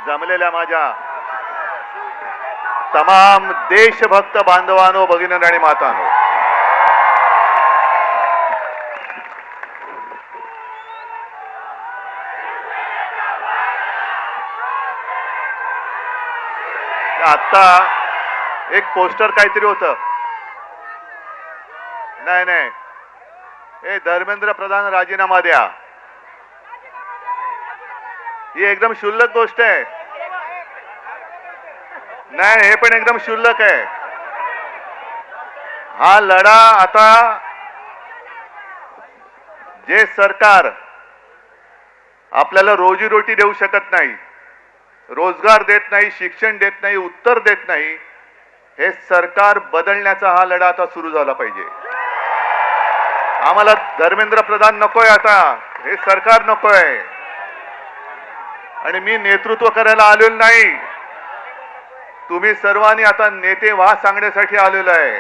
जमलेल्या माझ्या तमाम देशभक्त बांधवांनो, भगिनींनो आणि मातांनो, आता एक पोस्टर काहीतरी होतं. नाही नाही, हे धर्मेंद्र प्रधान राजीनामा द्या. ही एकदम क्षुल्लक गोष्ट आहे. नाही, हे पण एकदम क्षुल्लक आहे. हा लढा आता जे सरकार आपल्याला रोजीरोटी देऊ शकत नाही, रोजगार देत नाही, शिक्षण देत नाही, उत्तर देत नाही, हे सरकार बदलण्याचा हा लढा आता सुरू झाला पाहिजे. आम्हाला धर्मेंद्र प्रधान नकोय, आता हे सरकार नकोय. आणि मी नेतृत्व करायला आलेलो नाही, तुम्ही सर्वांनी आता नेते व्हा सांगण्यासाठी आलेलो आहे.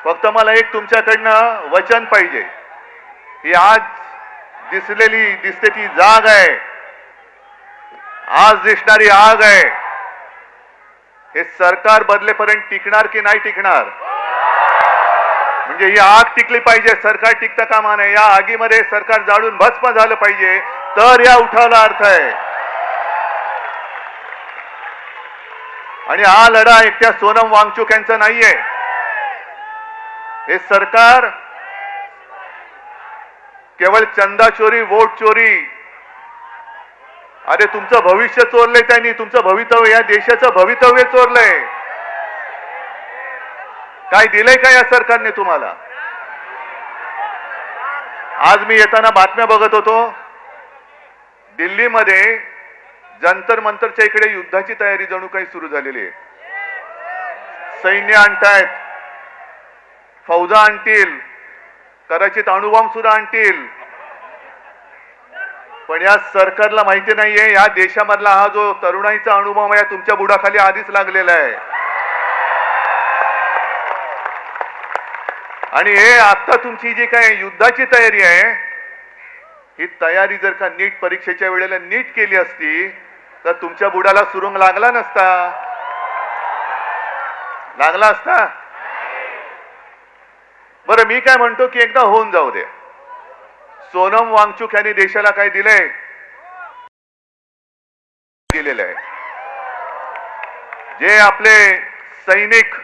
फक्त मला एक तुमच्याकडनं वचन पाहिजे. ही आज दिसते ती जाग आहे, आज दिसणारी आग आहे, हे सरकार बदलेपर्यंत टिकणार की नाही टिकणार? म्हणजे ही आग टिकली पाहिजे, सरकार टिकता कामा नये. या आगीमध्ये सरकार जाळून भस्म झालं पाहिजे, तर या उठावाला अर्थ आहे. आणि हा लढा एकट्या सोनम वांगचुक यांचा नाहीये. हे सरकार केवळ चंदा चोरी, वोट चोरी, अरे तुमचं भविष्य चोरलंय त्यांनी, तुमचं भवितव्य, या देशाचं भवितव्य चोरलंय. काय दिलंय का या सरकारने तुम्हाला? आज मी येताना बातम्या बघत होतो, दिल्लीमध्ये जंतर मंतरच्या इकडे युद्धाची तयारी जणू काही सुरू झालेली आहे. सैन्य आणतायत, फौजा आणतील, कदाचित अणुबॉम्ब सुद्धा आणतील. पण या सरकारला माहिती नाहीये, या देशामधला हा जो तरुणाईचा अणुबॉम्ब आहे तुमच्या बुडाखाली आधीच लागलेला आहे. आणि हे आता तुमची जी काय युद्धाची तयारी आहे, ही तयारी जर का नीट परीक्षेच्या वेळेला नीट केली असती तर तुमच्या बुडाला सुरुंग लागला नसता, लागला असता. बरं, मी काय म्हणतो की एकदा होऊन जाऊ दे. सोनम वांगचुक यांनी देशाला काय दिलंय? दिलेलं आहे. जे आपले सैनिक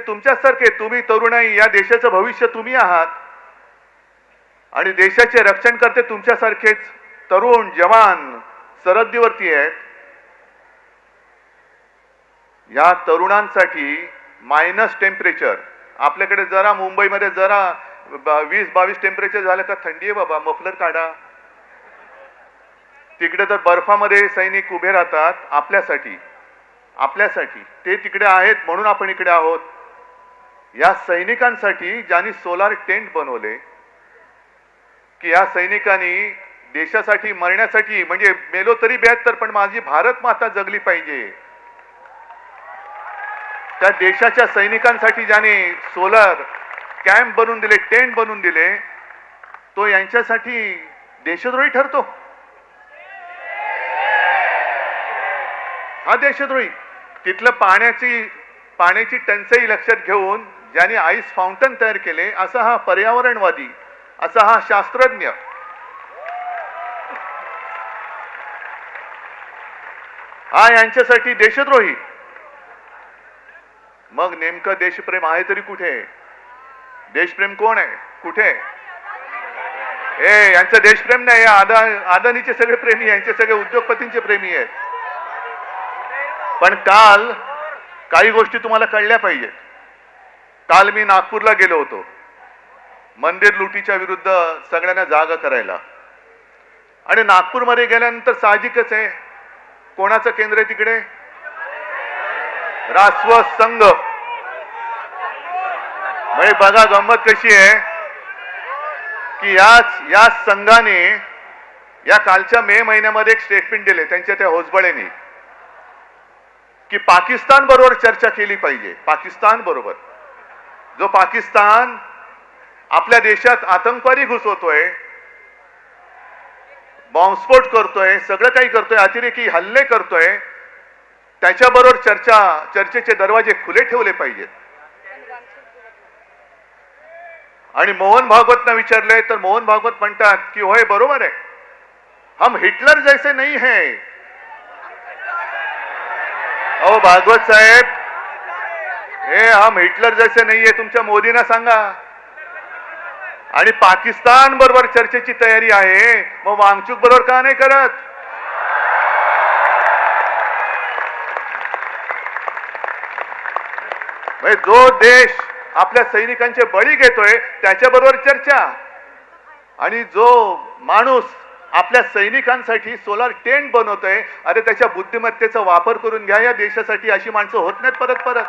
तुमच्यासारखे, तुम्ही तरुणाई, या देशाचं भविष्य तुम्ही आहात आणि देशाचे रक्षण करते तुमच्यासारखेच तरुण जवान सरहद्दीवरती आहेत. या तरुणांसाठी मायनस टेम्परेचर, आपल्याकडे जरा मुंबईमध्ये जरा 20-22 टेम्परेचर झालं का थंडी आहे बाबा, मफलर काढा. तिकडे तर बर्फामध्ये सैनिक उभे राहतात आपल्यासाठी. ते तिकडे आहेत म्हणून आपण इकडे आहोत. या सैनिकांसाठी ज्यांनी सोलार टेंट बनवले, की या सैनिकांनी देशासाठी मरण्यासाठी, म्हणजे मेलो तरी 72, पण माझी भारत माता जगली पाहिजे, त्या देशाच्या सैनिकांसाठी ज्याने सोलर कॅम्प बनवून दिले, टेंट बनवून दिले, तो यांच्यासाठी देशद्रोही ठरतो? हा देशद्रोही. तिथलं पाण्याची टंचाई लक्षात घेऊन ज्यांनी आईस फाउंटन तयार केले, असा हा पर्यावरणवादी, असा हा शास्त्रज्ञ, हा यांच्यासाठी देशद्रोही. मग नेमकं देशप्रेम आहे तरी कुठे? देशप्रेम कोण आहे? कुठे? यांचं देशप्रेम नाही, अदानीचे सगळे प्रेमी, यांचे सगळे उद्योगपतींचे प्रेमी आहेत. पण काल काही गोष्टी तुम्हाला कळल्या पाहिजेत. काल मी नागपूरला गेलो होतो मंदिर लुटीच्या विरुद्ध सगळ्यांना जागा करायला. आणि नागपूरमध्ये गेल्यानंतर साहजिकच आहे, कोणाचं केंद्र आहे तिकडे? रासव संघ. म्हणजे बघा गंमत कशी आहे की या संघाने या कालच्या मे महिन्यामध्ये एक स्टेटमेंट दिले त्यांच्या त्या होसबळेनी, की पाकिस्तान बरोबर चर्चा केली पाहिजे. पाकिस्तान बरोबर, जो पाकिस्तान आपल्या देशात आतंकवादी घुसवतोय, बॉम्बस्फोट करतोय, सगळं काही करतोय, अतिरेकी हल्ले करतोय, त्याच्याबरोबर चर्चेचे दरवाजे खुले ठेवले पाहिजेत. आणि मोहन भागवतना विचारले तर मोहन भागवत म्हणतात की होय बरोबर आहे, हम हिटलर जैसे नहीं है. अहो भागवत साहेब, हे हम हिटलर जैसे नाहीये तुमच्या मोदींना सांगा. आणि पाकिस्तान बरोबर चर्चेची तयारी आहे, मग वांगचूक बरोबर का नाही करत? जो देश आपल्या सैनिकांचे बळी घेतोय त्याच्याबरोबर चर्चा, आणि जो माणूस आपल्या सैनिकांसाठी सोलार टेंट बनवतोय, अरे त्याच्या बुद्धिमत्तेचा वापर करून घ्या या देशासाठी. अशी माणसं होत नाहीत परत परत,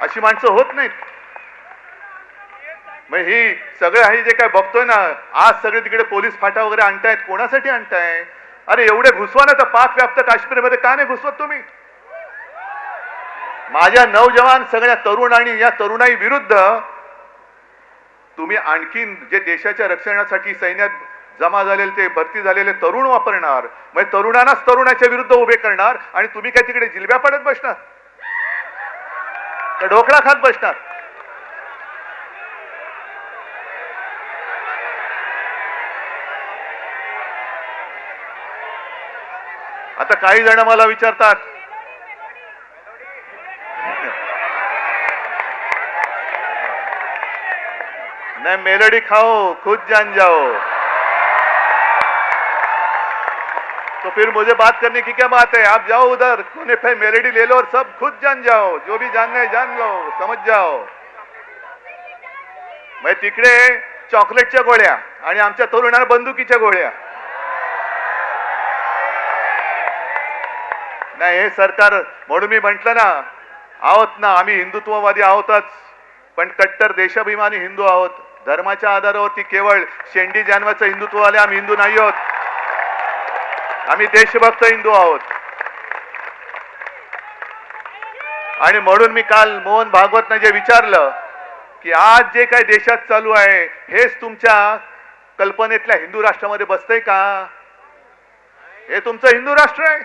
अशी माणसं होत नाहीत. मग ही सगळं आहे जे काय बघतोय ना, आज सगळे तिकडे पोलीस फाटा वगैरे आणतायत, कोणासाठी आणताय? अरे एवढे घुसवा ना तर पाक व्याप्त काश्मीरमध्ये का नाही घुसवत तुम्ही? माझ्या नौजवान सगळ्या तरुण आणि या तरुणाई विरुद्ध तुम्ही आणखीन जे देशाच्या रक्षणासाठी सैन्यात जमा झालेले ते भरती झालेले तरुण वापरणार, म्हणजे तरुणांनाच तरुणाच्या विरुद्ध उभे करणार, आणि तुम्ही काय तिकडे जिलब्या पडत बसणार का ढोकळा खात बसणार? आता काही जण मला विचारतात, नहीं मेलोडी खाओ खुद जान जाओ, तो फिर मुझे बात करने की क्या बात है? आप जाओ उधर कोने पे मेलोडी ले लो और सब खुद जान जाओ, जो भी जानना है जान लो, समझ जाओ. मैं तिकडे चॉकलेटच्या गोळ्या आणि आमच्या तरुणांना बंदुकीच्या गोळ्या. नाही हे सरकार, म्हणून मी म्हंटल ना, आहोत ना आम्ही हिंदुत्ववादी आहोतच, पण कट्टर देशाभिमानी हिंदू आहोत. धर्माच्या आधारावरती केवळ शेंडी जानवाचं हिंदुत्ववाले आम्ही हिंदू नाही आहोत, आम्ही देशभक्त हिंदू आहोत. आणि म्हणून मी काल मोहन भागवतनं जे विचारलं की आज जे काही देशात चालू आहे हेच तुमच्या कल्पनेतल्या हिंदू राष्ट्रामध्ये बसतंय का? हे तुमचं हिंदू राष्ट्र आहे?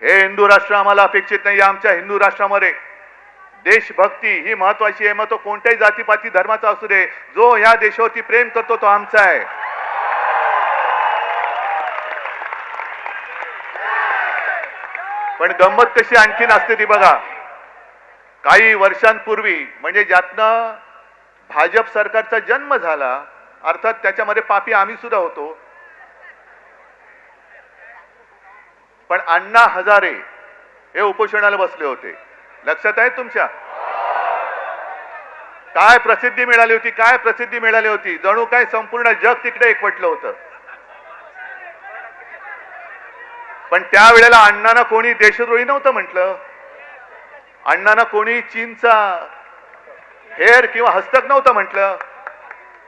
हे हिंदू राष्ट्र आम्हाला अपेक्षित नाही. आमच्या हिंदू राष्ट्रामध्ये देशभक्ती ही महत्वाची आहे. मग तो कोणत्याही जातीपाती धर्माचा असू दे, जो ह्या देशावरती प्रेम करतो तो आमचा आहे. पण गंमत कशी आणखीन असते ती बघा. काही वर्षांपूर्वी, म्हणजे ज्यातनं भाजप सरकारचा जन्म झाला, अर्थात त्याच्यामध्ये पापी आम्ही सुद्धा होतो, पण अण्णा हजारे हे उपोषणाला बसले होते. लक्षात आहे तुमच्या? काय प्रसिद्धी मिळाली होती, काय प्रसिद्धी मिळाली होती, जणू काय संपूर्ण जग तिकडे एकवटलं होतं. पण त्यावेळेला अण्णांना कोणी देशद्रोही नव्हतं म्हटलं, अण्णांना कोणी चीनचा हेर किंवा हस्तक नव्हतं म्हटलं.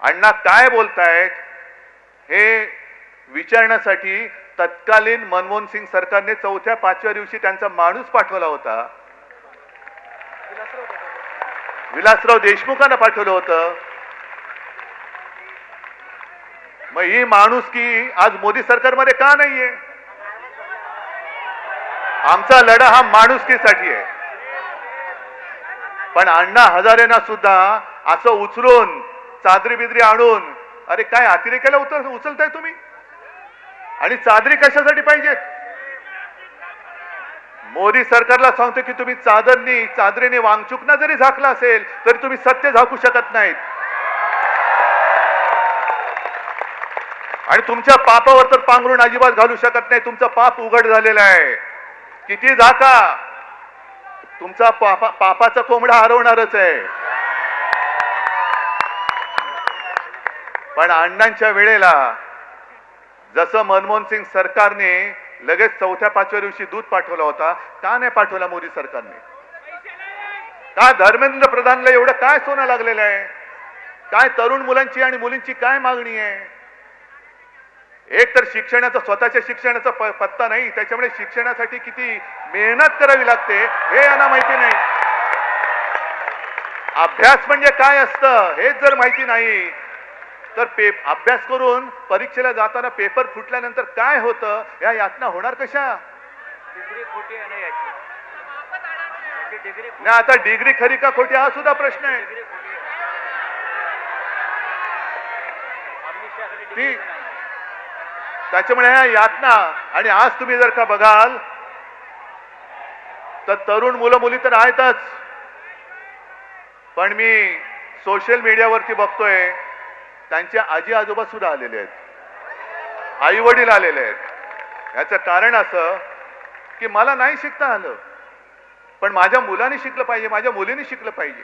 अण्णा काय बोलतायत हे विचारण्यासाठी तत्कालीन मनमोहन सिंग सरकारने 4-5व्या दिवशी त्यांचा माणूस पाठवला होता, विलासराव देशमुखांना पाठवलं होतं. मग ही माणुसकी आज मोदी सरकारमध्ये का नाहीये? आमचा लढा हा माणुसकीसाठी आहे. पण अण्णा हजारेंना सुद्धा असं उचलून चादरी बिदरी आणून, अरे काय अतिरेकाला उचलताय तुम्ही? आणि चादरी कशासाठी पाहिजेत? मोदी सरकारला सांगतो की तुम्ही चादरीने वांगचुकना जरी झाकला असेल तरी तुम्ही सत्य झाकू शकत नाहीत. आणि तुमच्या पापावर तर पांघरून अजिबात घालू शकत नाही. तुमचं पाप उघड झालेलं आहे. किती झाका, तुमचा पापाचा कोंबडा हरवणारच आहे. पण अण्णांच्या वेळेला जसं मनमोहन सिंग सरकारने लगेच 4-5व्या दिवशी दूध पाठवला होता, का नाही पाठवला मोदी सरकारने? का धर्मेंद्र प्रधानला एवढं काय सोनं लागलेलं आहे? काय तरुण मुलांची आणि मुलींची काय मागणी आहे? एक तर शिक्षणाचा, स्वतःच्या शिक्षणाचा पत्ता नाही, त्याच्यामुळे शिक्षणासाठी किती मेहनत करावी लागते हे यांना माहिती नाही. अभ्यास म्हणजे काय असतं हेच जर माहिती नाही तर अभ्यास करून परीक्षेला जाताना पेपर फुटल्यानंतर काय होतं या यातना होणार कशा? डिग्री खोटी आहे ना याची. डिग्री नाही, आता डिग्री खरी का खोटी हा सुद्धा प्रश्न आहे. डिग्री खोटी आहे. अमित शहाकडे ती डिग्री नाही. त्याच्यामुळे ह्या यातना आणि आज तुम्ही जर का बघाल तर तरुण मुलं मुली तर आहेतच, पण मी सोशल मीडियावरती बघतोय त्यांचे आजी आजोबा सुद्धा आलेले आहेत, आई वडील आलेले आहेत. याचं कारण असं की मला नाही शिकता आलं, पण माझ्या मुलाने शिकलं पाहिजे, माझ्या मुलीने शिकलं पाहिजे.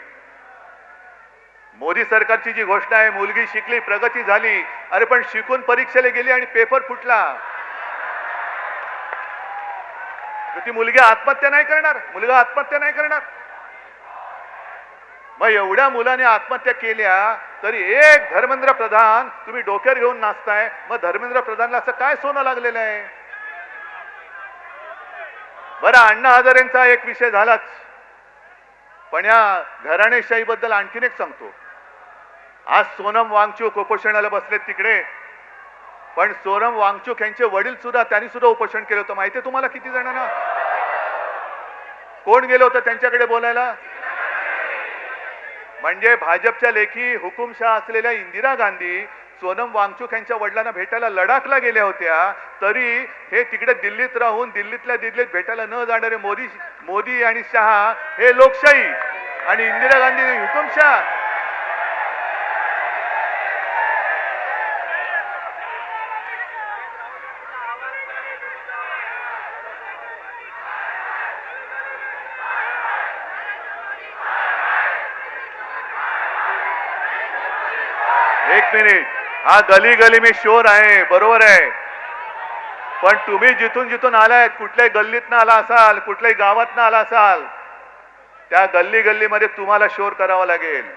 मोदी सरकारची जी घोषणा आहे, मुलगी शिकली प्रगती झाली, अरे पण शिकून परीक्षेला गेली आणि पेपर फुटला, तर ती मुलगी आत्महत्या नाही करणार, मुलगा आत्महत्या नाही करणार. मग एवढ्या मुलाने आत्महत्या केल्या तरी एक धर्मेंद्र प्रधान तुम्ही डोक्यावर घेऊन नाचताय. मग धर्मेंद्र प्रधानला असं काय सोनं लागलेलं आहे? बरं, अण्णा हजारेंचा एक विषय झालाच, पण या घराणेशाहीबद्दल आणखीन एक सांगतो. आज सोनम वांगचूक उपोषणाला बसलेत तिकडे, पण सोनम वांगचूक यांचे वडील सुद्धा, त्यांनी सुद्धा उपोषण केलं होतं. माहितीये तुम्हाला किती जणांना? कोण गेलं होतं त्यांच्याकडे बोलायला? म्हणजे भाजपच्या लेखी हुकुमशाह असलेल्या इंदिरा गांधी सोनम वांगचूक यांच्या वडिलांना भेटायला लडाखला गेल्या होत्या, तरी हे तिकडे दिल्लीत राहून दिल्लीतल्या दिल्लीत भेटायला न जाणारे मोदी आणि शहा हे लोकशाही आणि इंदिरा गांधी हुकुमशाह. एक मिनिट, हा गली गली में शोर आहे, बरोबर आहे, पण तुम्ही जिथून जिथून आलाय, कुठल्याही गल्लीतनं आला असाल, कुठल्याही गावातनं आला असाल, त्या गल्ली गल्लीमध्ये तुम्हाला शोर करावा लागेल,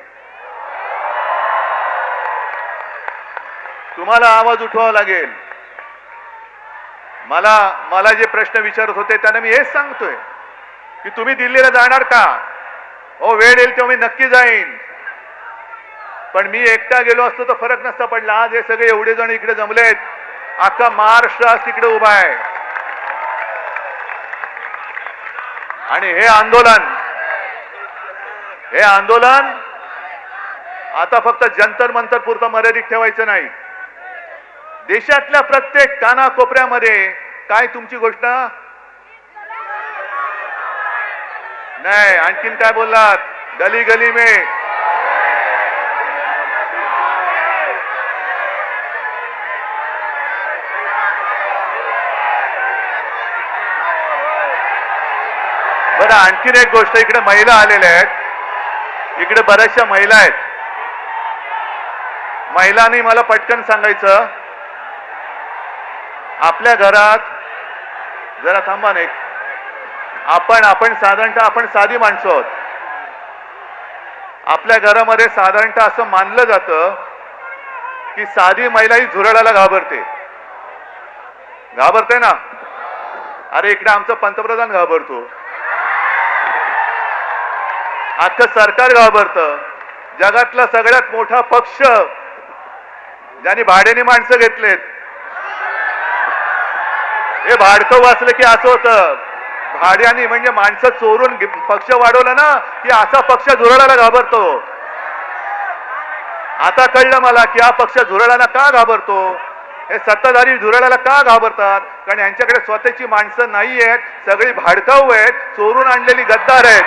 तुम्हाला आवाज उठवावा लागेल. मला जे प्रश्न विचारत होते त्यांना मी हेच सांगतोय की तुम्ही दिल्लीला जाणार का? हो, वेळ येईल तेव्हा मी नक्की जाईन, पण मी एकटा गेलो असतो तर फरक नसता पडला. आज हे सगळे एवढे जण इकडे जमलेत, अख्खा महाराष्ट्र आज तिकडे उभा आहे. आणि हे आंदोलन आता फक्त जंतर मंतर पुरतं मर्यादित ठेवायचं नाही. देशातल्या प्रत्येक कानाकोपऱ्यामध्ये काय तुमची घोषणा? नाही, आणखीन काय बोललात? गली गली में. बरं, आणखीन एक गोष्ट, इकडे महिला आलेल्या आहेत, इकडे बऱ्याचशा महिला आहेत. महिलांनी मला पटकन सांगायचं, आपल्या घरात, जरा थांबा नाही, आपण साधारणतः आपण साधी माणसं आहोत. आपल्या घरामध्ये साधारणतः असं मानलं जातं की साधी महिला ही झुरळाला घाबरते ना. अरे इकडे आमचं पंतप्रधान घाबरतो, अख्खं सरकार घाबरतं. जगातला सगळ्यात मोठा पक्ष ज्यांनी भाड्याने माणसं घेतलेत, हे भाडकं वाचलं की असं होतं, भाड्याने म्हणजे माणसं चोरून पक्ष वाढवला ना की असा पक्ष झुरळाला घाबरतो. आता कळलं मला की हा पक्ष झुरळाला का घाबरतो. हे सत्ताधारी झुरळाला का घाबरतात? कारण यांच्याकडे स्वतःची माणसं नाही आहेत, सगळी भाडकाऊ आहेत, चोरून आणलेली गद्दार आहेत.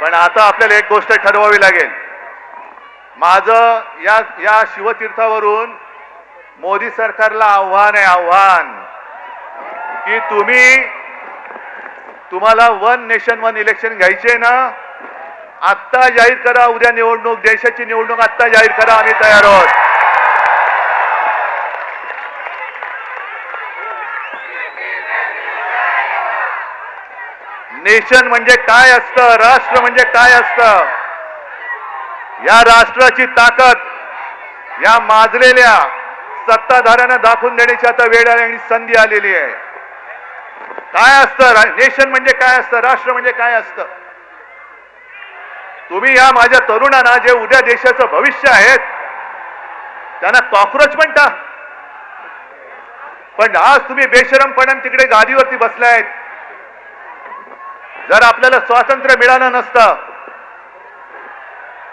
पण आता आपल्याला एक गोष्ट ठरवावी लागेल. माझं या शिवतीर्थावरून मोदी सरकारला आव्हान की तुम्हाला वन नेशन वन इलेक्शन घ्यायचे ना, आत्ता जाहीर करा. उद्या निवडणूक, देशाची निवडणूक आत्ता जाहीर करा, आम्ही तयार आहोत. नेशन म्हणजे काय असतं, राष्ट्र म्हणजे काय असतं, या राष्ट्राची ताकद या माजलेल्या सत्ताधाऱ्यांना दाखवून देण्याची आता वेळ आणि संधी आलेली आहे. काय असतं नेशन म्हणजे काय असतं, राष्ट्र म्हणजे काय असतं. तुम्ही या माझ्या तरुणांना जे उद्या देशाचं भविष्य आहेत त्यांना कॉक्रोच म्हणता, पण आज तुम्ही बेशरमपणाने तिकडे गादीवरती बसलायत. जर आपल्याला स्वातंत्र्य मिळालं नसतं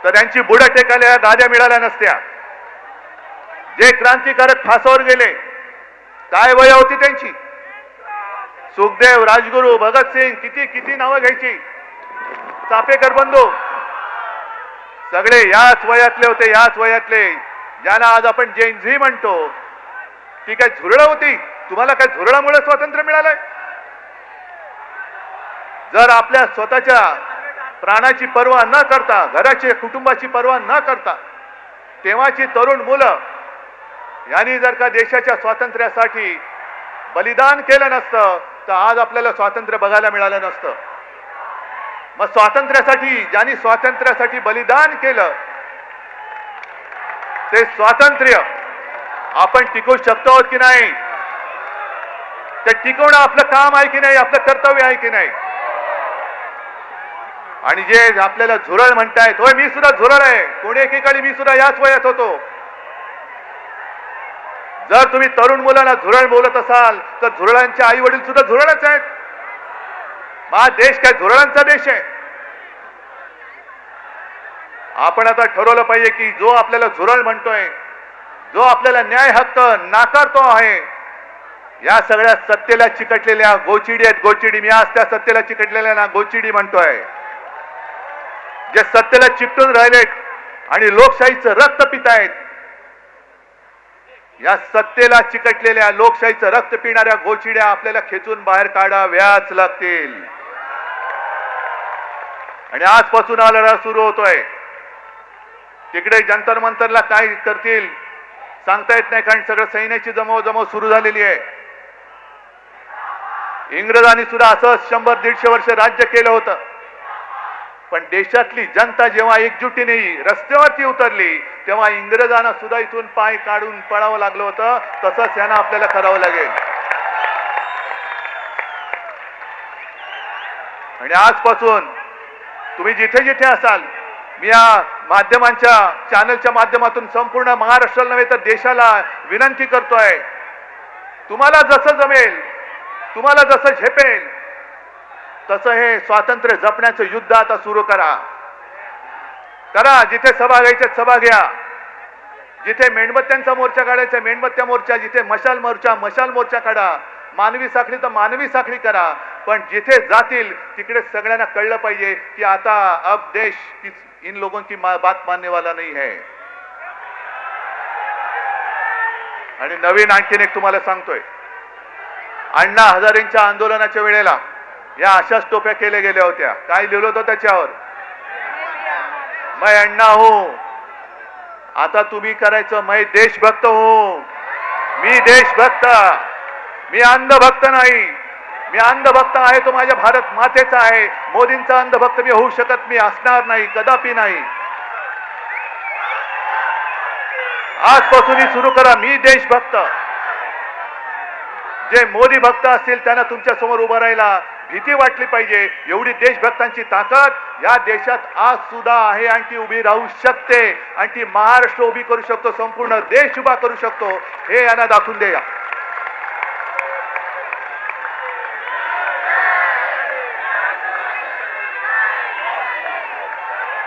तर त्यांची बुडं टेकायला या गाद्या मिळाल्या नसत्या. जे क्रांतिकारक फासावर गेले, काय वय होती त्यांची. सुखदेव, राजगुरू, भगतसिंग, किती किती नावं घ्यायची. चापेकर बंधू सगळे याच वयातले होते, याच वयातले. ज्यांना आज आपण जेन झी म्हणतो, ती काय झुरळ होती. तुम्हाला काय झुरळामुळे स्वातंत्र्य मिळालंय. जर आपल्या स्वतःच्या प्राणाची पर्वा न करता, घराची कुटुंबाची पर्वा न करता तेव्हाची तरुण मुलं यांनी जर का देशाच्या स्वातंत्र्यासाठी बलिदान केलं नसतं तर आज आपल्याला स्वातंत्र्य बघायला मिळालं नसतं. मग स्वातंत्र्यासाठी ज्यांनी स्वातंत्र्यासाठी बलिदान केलं ते स्वातंत्र्य आपण टिकवू शकतो आहोत की नाही, ते टिकवणं आपलं काम आहे की नाही, आपलं कर्तव्य आहे की नाही. आणि जे आपल्याला झुरळ म्हणतायत, होय मी सुद्धा झुरळ आहे. कोणी एकेकाळी मी सुद्धा याच वयात होतो. जर तुम्ही तरुण मुलांना झुरळ बोलत असाल तर झुरळांचे आई वडील सुद्धा झुरळच आहेत. हा देश काय झुरळांचा देश आहे. आपण आता ठरवलं पाहिजे की जो आपल्याला झुरळ म्हणतोय, जो आपल्याला न्याय हक्क नाकारतो आहे, या सगळ्या सत्तेला चिकटलेल्या गोचिडी आहेत. गोचिडी, मी आज त्या सत्तेला चिकटलेल्या ना गोचिडी म्हणतोय. जे सत्तेला चिकटून राहिलेत आणि लोकशाहीचं रक्त पितायत, या सत्तेला चिकटलेल्या लोकशाहीचं रक्त पिणाऱ्या गोचिड्या आपल्याला खेचून बाहेर काढाव्याच लागतील. आणि आजपासून हा लढा सुरू होतोय. तिकडे जंतर मंतरला काय करतील सांगता येत नाही, कारण सगळं सैन्याची जमवाजमव सुरू झालेली आहे. इंग्रजांनी सुद्धा असं 100-150 वर्ष राज्य केलं होतं. पण देशातली जनता जेव्हा एकजुटीने रस्त्यावरती उतरली तेव्हा इंग्रजांना सुद्धा इथून पाय काढून पळावं लागलं होतं. तसंच यांना आपल्याला करावं लागेल. आणि आजपासून तुम्ही जिथे जिथे असाल, मी या माध्यमांच्या चॅनलच्या माध्यमातून संपूर्ण महाराष्ट्राला नव्हे तर देशाला विनंती करतोय, तुम्हाला जसं जमेल, तुम्हाला जसं झेपेल तसं हे स्वातंत्र्य जपण्याचं युद्ध आता सुरू करा. जिथे सभा घ्यायच्या सभा घ्या, जिथे मेणबत्त्यांचा मोर्चा काढायचा मेणबत्त्या मोर्चा, जिथे मशाल मोर्चा काढा, मानवी साखळी तर मानवी साखळी करा. पण जिथे जातील तिकडे सगळ्यांना कळलं पाहिजे की आता अब देश इन लोगों की बात मानने वाला नहीं है. आणि नवीन आणखीन एक तुम्हाला सांगतोय, अण्णा हजारेंच्या आंदोलनाच्या वेळेला या अशाच टोप्या केल्या गेल्या होत्या. काय लिहिलं होतं त्याच्यावर, मैं अण्णा हूं. आता तुम्ही करायचं, मैं देशभक्त हूं. मी देशभक्त, मी अंधभक्त नाही. मी अंधभक्त आहे तो माझ्या भारत मातेचा आहे. मोदींचा अंधभक्त मी होऊ शकत, मी असणार नाही, कदापि नाही. आजपासून सुरू करा, मी देशभक्त. जे मोदी भक्त असतील त्यांना तुमच्या समोर उभं राहायला भीती वाटली पाहिजे. एवढी देशभक्तांची ताकद या देशात आज सुद्धा आहे आणि ती उभी राहू शकते आणि ती महाराष्ट्र उभी करू शकतो, संपूर्ण देश उभा करू शकतो. हे यांना दाखवून द्या.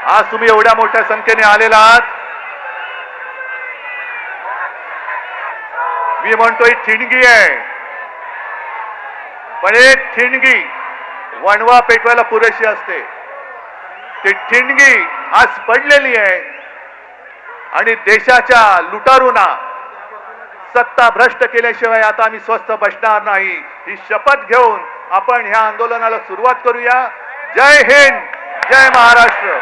आज तुम्ही एवढ्या मोठ्या संख्येने आलेला आहात. मी म्हणतोय ठिणगी आहे, पण एक ठिणगी वणवा पेटवायला पुरेशी असते. ती ठिणगी आज पडलेली आहे आणि देशाच्या लुटारूंना सत्ता भ्रष्ट केल्याशिवाय आता आम्ही स्वस्थ बसणार नाही. ही शपथ घेऊन आपण ह्या आंदोलनाला सुरुवात करूया. जय हिंद, जय महाराष्ट्र.